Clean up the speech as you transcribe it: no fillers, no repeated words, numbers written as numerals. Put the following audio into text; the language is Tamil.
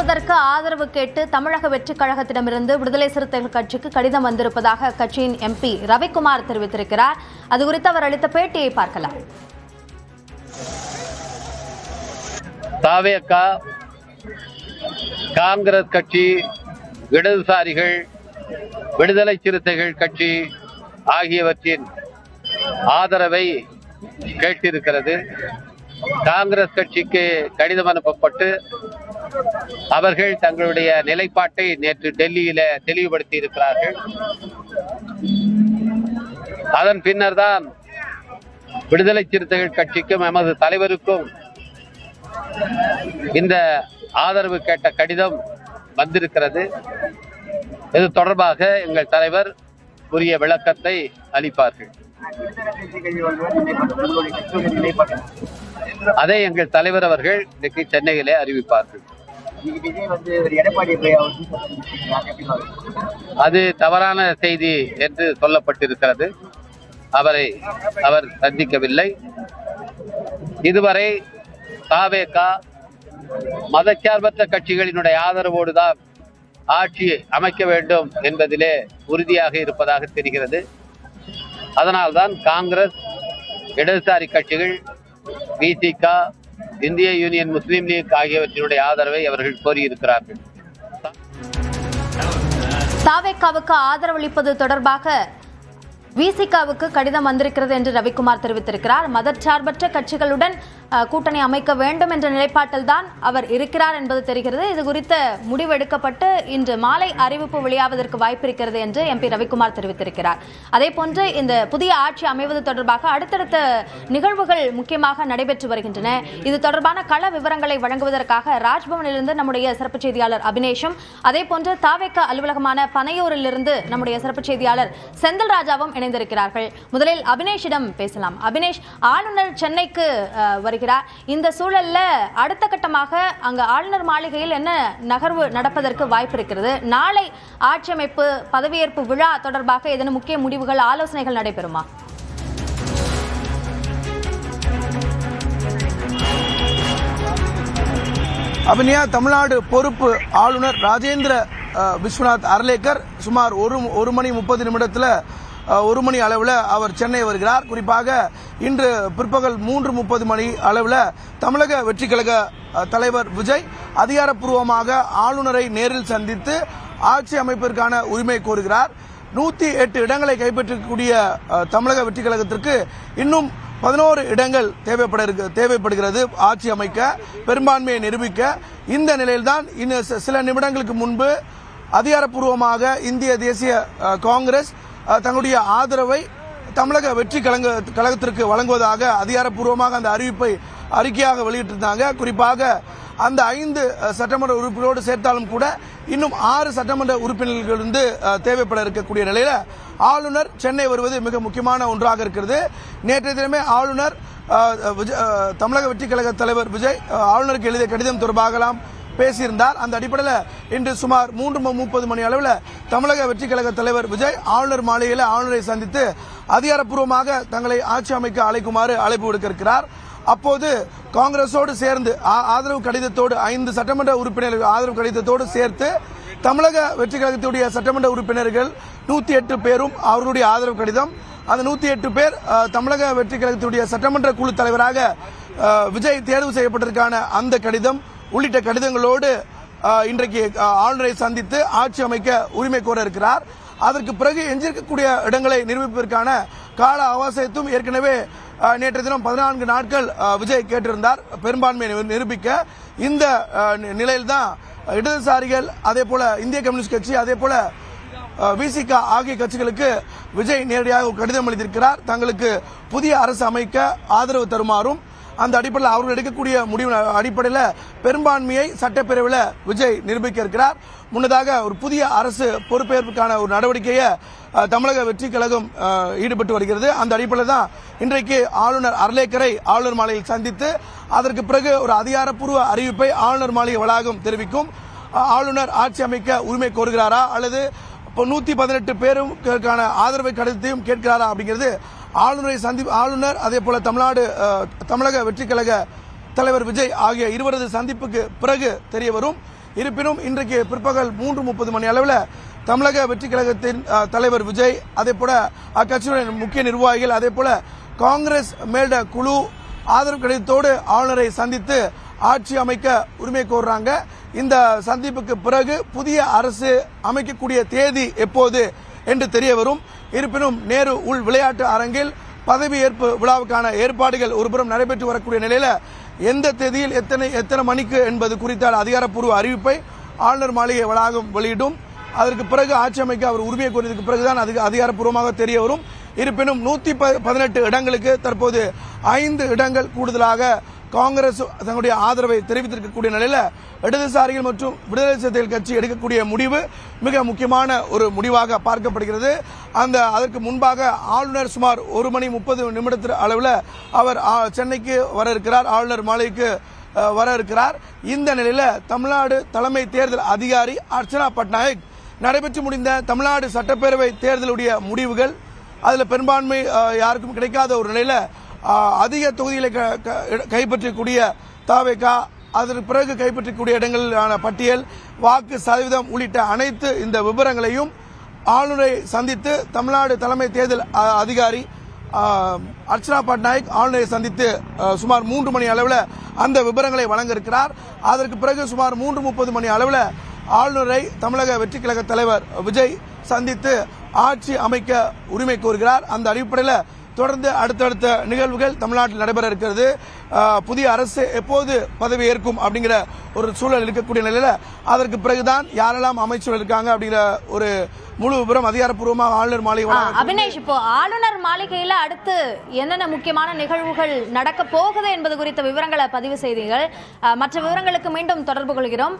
அமைப்பதற்கு ஆதரவு கேட்டு தமிழக வெற்றிக் கழகத்திடமிருந்து விடுதலை சிறுத்தைகள் கட்சிக்கு கடிதம் வந்திருப்பதாக கட்சியின் எம்பி ரவிக்குமார் தெரிவித்திருக்கிறார். அது குறித்து அவர் அளித்த பேட்டியை பார்க்கலாம். தாவேக, காங்கிரஸ் கட்சி, இடதுசாரிகள், விடுதலை சிறுத்தைகள் கட்சி ஆகியவற்றின் ஆதரவை கேட்டிருக்கிறது. காங்கிரஸ் கட்சிக்கு கடிதம் அனுப்பப்பட்டு அவர்கள் தங்களுடைய நிலைப்பாட்டை நேற்று டெல்லியில தெளிவுபடுத்தி இருக்கிறார்கள். அதன் பின்னர் தான் விடுதலை சிறுத்தைகள் கட்சிக்கும் எமது தலைவருக்கும் இந்த ஆதரவு கேட்ட கடிதம் வந்திருக்கிறது. இது தொடர்பாக எங்கள் தலைவர் உரிய விளக்கத்தை அளிப்பார்கள். அதை எங்கள் தலைவர் அவர்கள் இன்றைக்கு சென்னையிலே அறிவிப்பார்கள். அது தவறான செய்தி என்று சொல்லப்பட்டிருக்கிறது. அவர் சந்திக்கவில்லை. இதுவரை தாவேக மதச்சார்பற்ற கட்சிகளினுடைய ஆதரவோடுதான் ஆட்சி அமைக்க வேண்டும் என்பதிலே உறுதியாக இருப்பதாக தெரிகிறது. அதனால்தான் காங்கிரஸ், இடதுசாரி கட்சிகள், விசிக, இந்திய யூனியன் முஸ்லீம் லீக் ஆகியவற்றினுடைய ஆதரவை அவர்கள் கோரியிருக்கிறார்கள். தாவேகாவுக்கு ஆதரவளிப்பது தொடர்பாக விசிகாவுக்கு கடிதம் வந்திருக்கிறது என்று ரவிக்குமார் தெரிவித்திருக்கிறார். மதச்சார்பற்ற கட்சிகளுடன் கூட்டணி அமைக்க வேண்டும் என்ற நிலைப்பாட்டில் தான் அவர் இருக்கிறார் என்பது தெரிகிறது. இது குறித்த முடிவு எடுக்கப்பட்டு இன்று மாலை அறிவிப்பு வெளியாவதற்கு வாய்ப்பு இருக்கிறது என்று எம்பி ரவிக்குமார் தெரிவித்திருக்கிறார். அதே போன்று இந்த புதிய ஆட்சி அமைவது தொடர்பாக அடுத்தடுத்த நிகழ்வுகள் முக்கியமாக நடைபெற்று வருகின்றன. இது தொடர்பான கள விவரங்களை வழங்குவதற்காக ராஜ்பவனிலிருந்து நம்முடைய சிறப்பு செய்தியாளர் அபினேஷும், அதே போன்று தாவேக அலுவலகமான பனையூரிலிருந்து நம்முடைய சிறப்பு செய்தியாளர் செந்தில் ராஜாவும் இணைந்திருக்கிறார்கள். முதலில் அபினேஷிடம் பேசலாம். அபினேஷ், ஆளுநர் சென்னைக்கு வருகிறார். இந்த சூழல்ல அடுத்த கட்டமாக அங்கு ஆளுநர் மாளிகையில் என்ன நகர்வு நடப்பதற்கு வாய்ப்பு இருக்கிறது? நாளை ஆட்சி அமைப்பு பதவியேற்பு விழா தொடர்பாக ஏதேனும் முக்கிய முடிவுகள், ஆலோசனைகள் நடைபெறுமா? அபிநயா, தமிழ்நாடு பொறுப்பு ஆளுநர் ராஜேந்திர விஸ்வநாத் அர்லேக்கர் சுமார் 1:30 1 மணி அளவில் அவர் சென்னை வருகிறார். குறிப்பாக இன்று பிற்பகல் 3:30 அளவில் தமிழக வெற்றிக் கழக தலைவர் விஜய் அதிகாரப்பூர்வமாக ஆளுநரை நேரில் சந்தித்து ஆட்சி அமைப்பிற்கான உரிமை கோருகிறார். 108 இடங்களை கைப்பற்றக்கூடிய தமிழக வெற்றிக் கழகத்திற்கு இன்னும் 11 இடங்கள் தேவைப்படுகிறது ஆட்சி அமைக்க, பெரும்பான்மையை நிரூபிக்க. இந்த நிலையில்தான் இன்னும் சில நிமிடங்களுக்கு முன்பு அதிகாரப்பூர்வமாக இந்திய தேசிய காங்கிரஸ் தங்களுடைய ஆதரவை தமிழக வெற்றி கழகத்திற்கு வழங்குவதாக அதிகாரப்பூர்வமாக அந்த அறிவிப்பை அறிக்கையாக வெளியிட்டிருந்தாங்க. குறிப்பாக அந்த 5 சட்டமன்ற உறுப்பினரோடு சேர்த்தாலும் கூட இன்னும் 6 சட்டமன்ற உறுப்பினர்கள் இருந்து தேவைப்பட இருக்கக்கூடிய நிலையில ஆளுநர் சென்னை வருவது மிக முக்கியமான ஒன்றாக இருக்கிறது. நேற்றைய தினமே ஆளுநர் தமிழக வெற்றி கழக தலைவர் விஜய் ஆளுநருக்கு எழுதிய கடிதம் தொடர்பாகலாம் பேசியிருந்தார். அந்த அடிப்படையில் இன்று சுமார் 3:30 அளவில் தமிழக வெற்றி கழக தலைவர் விஜய் ஆளுநர் மாளிகையில் ஆளுநரை சந்தித்து அதிகாரப்பூர்வமாக தங்களை ஆட்சி அமைக்க அழைக்குமாறு அழைப்பு விடுக்க இருக்கிறார். அப்போது காங்கிரஸோடு சேர்ந்து ஆதரவு கடிதத்தோடு 5 சட்டமன்ற உறுப்பினர்கள் ஆதரவு கடிதத்தோடு சேர்த்து தமிழக வெற்றி கழகத்துடைய சட்டமன்ற உறுப்பினர்கள் 108 பேரும் அவர்களுடைய ஆதரவு கடிதம், அந்த 108 பேர் தமிழக வெற்றி கழகத்துடைய சட்டமன்ற குழு தலைவராக விஜய் தேர்வு செய்யப்பட்டிருக்கான அந்த கடிதம் உள்ளிட்ட கடிதங்களோடு இன்றைக்கு ஆளுநரை சந்தித்து ஆட்சி அமைக்க உரிமை கோர இருக்கிறார். அதற்கு பிறகு எஞ்சிருக்கக்கூடிய இடங்களை நிரூபிப்பதற்கான கால அவகாசத்தையும் ஏற்கனவே நேற்று தினம் 14 நாட்கள் விஜய் கேட்டிருந்தார் பெரும்பான்மையை நிரூபிக்க. இந்த நிலையில்தான் இடதுசாரிகள், அதே போல இந்திய கம்யூனிஸ்ட் கட்சி, அதே போல விசிக ஆகிய கட்சிகளுக்கு விஜய் நேரடியாக கடிதம் எழுதியிருக்கிறார். தங்களுக்கு புதிய அரசு அமைக்க ஆதரவு தருமாறும், அந்த அடிப்படையில் அவர்கள் எடுக்கக்கூடிய முடிவு அடிப்படையில் பெரும்பான்மையை சட்டப்பேரவையில் விஜய் நிரூபிக்க இருக்கிறார். முன்னதாக ஒரு புதிய அரசு பொறுப்பேற்புக்கான ஒரு நடவடிக்கையை தமிழக வெற்றி கழகம் ஈடுபட்டு வருகிறது. அந்த அடிப்படையில் தான் இன்றைக்கு ஆளுநர் அர்லேக்கரை ஆளுநர் மாளிகையில் சந்தித்து அதற்கு பிறகு ஒரு அதிகாரப்பூர்வ அறிவிப்பை ஆளுநர் மாளிகை வளாகம் தெரிவிக்கும். ஆளுநர் ஆட்சி அமைக்க உரிமை கோருகிறாரா அல்லது 118 பேருக்கான ஆதரவை கடிதத்தையும் கேட்கிறாரா அப்படிங்கிறது ஆளுநர் அதே போல தமிழக வெற்றி கழக தலைவர் விஜய் ஆகிய இருவரது சந்திப்புக்கு பிறகு தெரிய வரும். இருப்பினும் இன்றைக்கு பிற்பகல் 3:30 மணி அளவில் தமிழக வெற்றி கழகத்தின் தலைவர் விஜய், அதே போல அக்கட்சியுடைய முக்கிய நிர்வாகிகள், அதே போல காங்கிரஸ் மேலிட குழு ஆதரவு கடிதத்தோடு ஆளுநரை சந்தித்து ஆட்சி அமைக்க உரிமை கோர்றாங்க. இந்த சந்திப்புக்கு பிறகு புதிய அரசு அமைக்கக்கூடிய தேதி எப்போது என்று தெரிய வரும். இருப்பினும் நேரு உள் விளையாட்டு அரங்கில் பதவியேற்பு விழாவுக்கான ஏற்பாடுகள் ஒருபுறம் நடைபெற்று வரக்கூடிய நிலையில எந்த தேதியில் எத்தனை மணிக்கு என்பது குறித்த அதிகாரப்பூர்வ அறிவிப்பை ஆளுநர் மாளிகை வளாகம் வெளியிடும். அதற்கு பிறகு ஆட்சி அமைக்க அவர் உரிமையை கோரியதுக்கு பிறகுதான் அது அதிகாரப்பூர்வமாக தெரிய வரும். இருப்பினும் 118 இடங்களுக்கு தற்போது 5 இடங்கள் கூடுதலாக காங்கிரஸ் தங்களுடைய ஆதரவை தெரிவித்திருக்கக்கூடிய நிலையில இடதுசாரிகள் மற்றும் விடுதலை சிறுத்தைகள் கட்சி எடுக்கக்கூடிய முடிவு மிக முக்கியமான ஒரு முடிவாக பார்க்கப்படுகிறது. அதற்கு முன்பாக ஆளுநர் சுமார் 1:30 அளவில் அவர் சென்னைக்கு வர இருக்கிறார், ஆளுநர் மாளிகைக்கு வர இருக்கிறார். இந்த நிலையில தமிழ்நாடு தலைமை தேர்தல் அதிகாரி அர்ச்சனா பட்நாயக் நடைபெற்று முடிந்த தமிழ்நாடு சட்டப்பேரவை தேர்தலுடைய முடிவுகள், அதுல பெரும்பான்மை யாருக்கும் கிடைக்காத ஒரு நிலையில அதிக தொகுதிகளை கைப்பற்றக்கூடிய தாவேகா, அதற்கு பிறகு கைப்பற்றக்கூடிய இடங்களிலான பட்டியல், வாக்கு சதவீதம் உள்ளிட்ட அனைத்து இந்த விவரங்களையும் ஆளுநரை சந்தித்து தமிழ்நாடு தலைமை தேர்தல் அதிகாரி அர்ச்சனா பட்நாயக் ஆளுநரை சந்தித்து சுமார் 3 மணி அளவில் அந்த விவரங்களை வழங்க இருக்கிறார். அதற்கு பிறகு சுமார் 3:30 மணி அளவில் ஆளுநரை தமிழக வெற்றி கழக தலைவர் விஜய் சந்தித்து ஆட்சி அமைக்க உரிமை கோருகிறார். அந்த அடிப்படையில் தொடர்ந்து அடுத்தடுத்த நிகழ்வுகள் தமிழ்நாட்டில் நடைபெற இருக்கிறது. புதிய அரசு எப்போது பதவி ஏற்கும் அப்படிங்கிற ஒரு சூழல் இருக்கக்கூடிய நிலையில அதற்கு பிறகுதான் யாரெல்லாம் அமைச்சர்கள் இருக்காங்க அப்படிங்கிற ஒரு முழு விவரம் அதிகாரப்பூர்வமாக ஆளுநர் மாளிகை. அபினேஷ், இப்போ ஆளுநர் மாளிகையில அடுத்து என்னென்ன முக்கியமான நிகழ்வுகள் நடக்க போகுது என்பது குறித்த விவரங்களை பதிவு செய்தீர்கள். மற்ற விவரங்களுக்கு மீண்டும் தொடர்பு கொள்கிறோம்.